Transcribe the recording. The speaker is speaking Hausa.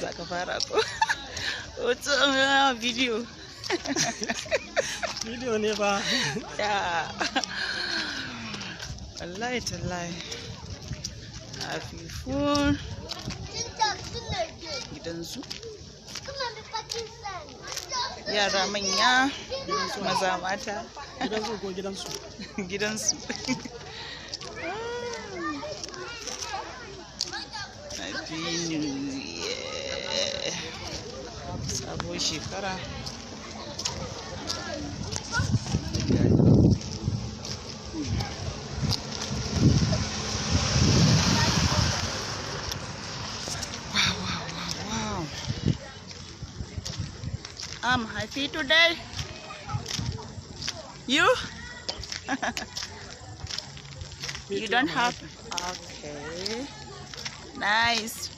za ka fara ko hoto video Video ne ba. ya wallahi tallahi afifun gidansu yara manya maza mata Gidansu ko gidansu? gidansu Happy New Year sabo shekara wow. I'm happy today. You? You don't have? Okay. Nice.